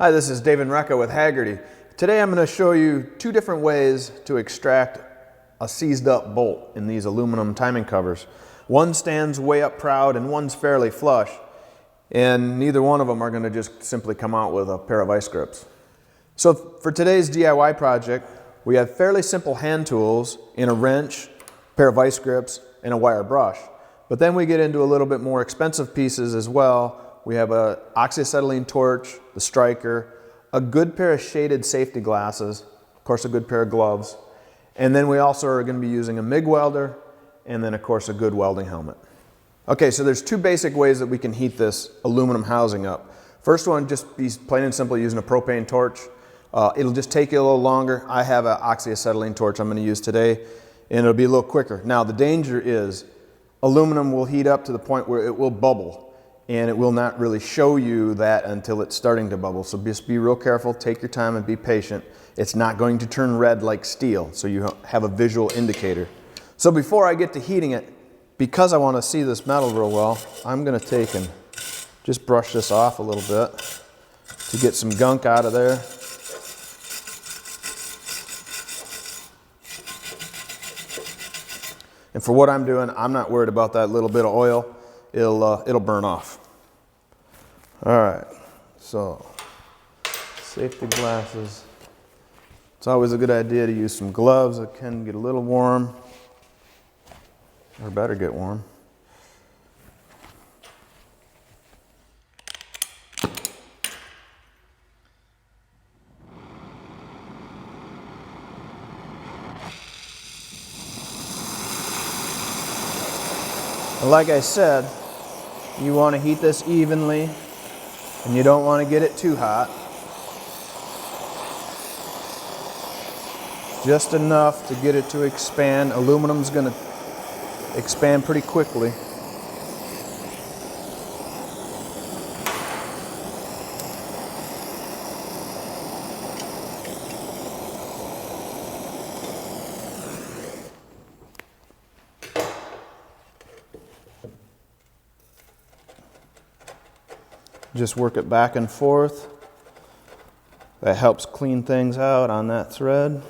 Hi, this is Davin Reckow with Hagerty. Today I'm going to show you two different ways to extract a seized up bolt in these aluminum timing covers. One stands way up proud and one's fairly flush, and neither one of them are going to just simply come out with a pair of vice grips. So for today's DIY project, we have fairly simple hand tools in a wrench, a pair of vice grips, and a wire brush. But then we get into a little bit more expensive pieces as well. We have an oxyacetylene torch, the striker, a good pair of shaded safety glasses, of course a good pair of gloves, and then we also are going to be using a MIG welder, and then of course a good welding helmet. Okay, so there's two basic ways that we can heat this aluminum housing up. First one, just be plain and simple using a propane torch. It'll just take you a little longer. I have an oxyacetylene torch I'm going to use today, and it'll be a little quicker. Now the danger is aluminum will heat up to the point where it will bubble, and it will not really show you that until it's starting to bubble. So just be real careful, take your time and be patient. It's not going to turn red like steel, so you have a visual indicator. So before I get to heating it, because I want to see this metal real well, I'm going to take and just brush this off a little bit to get some gunk out of there. And for what I'm doing, I'm not worried about that little bit of oil. It'll burn off. All right, so safety glasses. It's always a good idea to use some gloves that can get a little warm, or better get warm. And like I said, you want to heat this evenly, and you don't want to get it too hot. Just enough to get it to expand. Aluminum's going to expand pretty quickly. Just work it back and forth. That helps clean things out on that thread.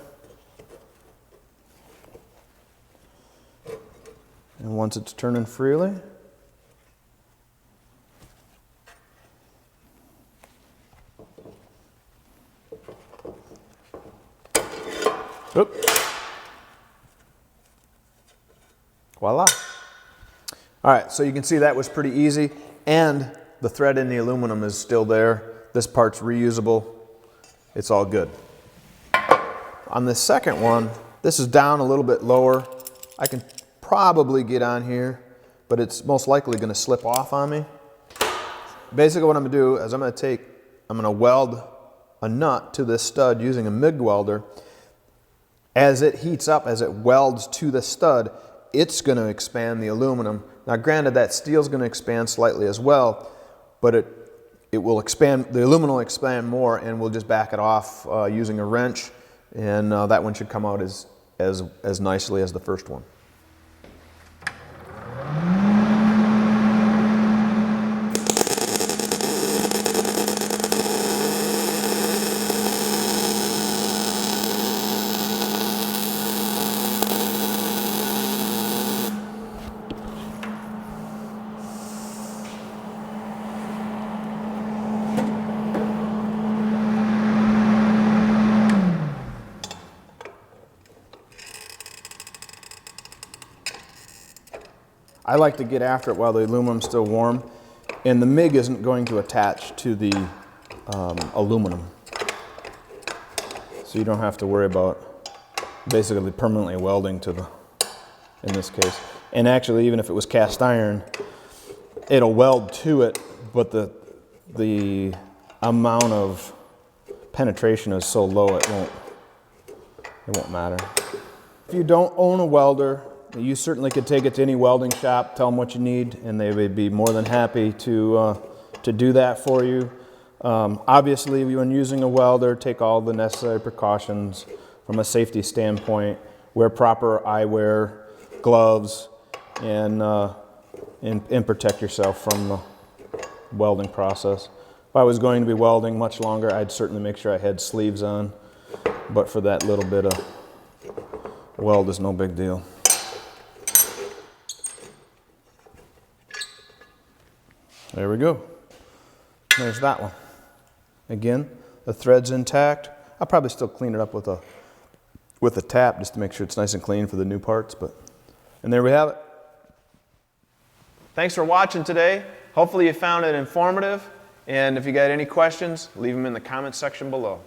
And once it's turning freely, voila. All right, so you can see that was pretty easy, and the thread in the aluminum is still there. This part's reusable. It's all good. On the second one, this is down a little bit lower. I can probably get on here, but it's most likely going to slip off on me. Basically what I'm going to do is I'm going to weld a nut to this stud using a MIG welder. As it heats up, as it welds to the stud, it's going to expand the aluminum. Now granted, that steel's going to expand slightly as well, but it will expand, the aluminum will expand more, and we'll just back it off using a wrench, and that one should come out as nicely as the first one. I like to get after it while the aluminum's still warm, and the MIG isn't going to attach to the aluminum. So you don't have to worry about basically permanently welding to in this case. And actually, even if it was cast iron, it'll weld to it, but the amount of penetration is so low it won't matter. If you don't own a welder, you certainly could take it to any welding shop, tell them what you need, and they would be more than happy to do that for you. Obviously, when using a welder, take all the necessary precautions from a safety standpoint. Wear proper eyewear, gloves, and protect yourself from the welding process. If I was going to be welding much longer, I'd certainly make sure I had sleeves on. But for that little bit of weld is no big deal. There we go. There's that one. Again, the thread's intact. I'll probably still clean it up with a tap just to make sure it's nice and clean for the new parts. And there we have it. Thanks for watching today. Hopefully you found it informative. And if you got any questions, leave them in the comments section below.